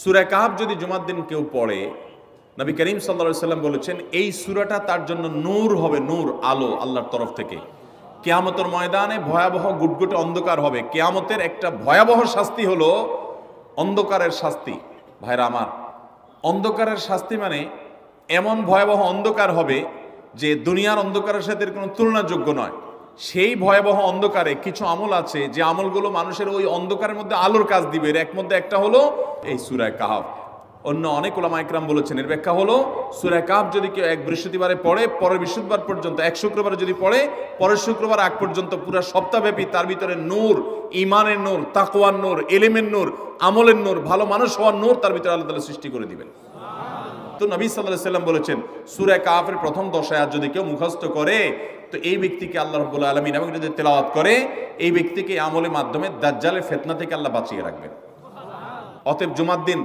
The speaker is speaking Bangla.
সূরা কাহফ যদি জুমার দিন কেউ পড়ে, নবী করিম সাল্লাল্লাহু আলাইহি ওয়াসাল্লাম বলেছেন এই সূরাটা তার জন্য নূর হবে, নূর, আলো আল্লাহর তরফ থেকে। কিয়ামতের ময়দানে ভয়াবহ গুটগুটে অন্ধকার হবে। কিয়ামতের একটা ভয়াবহ শাস্তি হলো অন্ধকারের শাস্তি। ভাইরা আমার, অন্ধকারের শাস্তি মানে এমন ভয়াবহ অন্ধকার হবে যে দুনিয়ার অন্ধকারের সাথে কোনো তুলনাযোগ্য নয়। সেই ভয়াবহ অন্ধকারে কিছু আমল আছে যে আমলগুলো মানুষের ওই অন্ধকারের মধ্যে আলোর কাজ দিবে। এর মধ্যে একটা হলো এই সূরা কাহফ। অন্য অনেক উলামা ইকরাম বলেছেন এর ব্যাখ্যা হলো সূরা কাহফ যদি কেউ এক বৃহস্পতিবারে পড়ে, পরের বৃহস্পতিবার পর্যন্ত, এক শুক্রবারে যদি পড়ে, পরের শুক্রবার আগ পর্যন্ত পুরো সপ্তাহব্যাপী তার ভিতরে নূর, ঈমানের নূর, তাকওয়ার নূর, ইলমের নূর, আমলের নূর, ভালো মানুষ হওয়ার নূর তার ভিতরে আল্লাহ তাআলা সৃষ্টি করে দিবেন। তো নবী সাল্লাল্লাহু আলাইহি ওয়াসাল্লাম বলেছেন সূরা কাহফের প্রথম 10 আয়াত যদি কেউ মুখস্থ করে তো এই ব্যক্তিকে আল্লাহ রাব্বুল আলামিন এবং যদি তেলাওয়াত করে এই ব্যক্তিকে আমলের মাধ্যমে দাজ্জালের ফিতনা থেকে আল্লাহ বাঁচিয়ে রাখবেন। অতএব জুমার দিন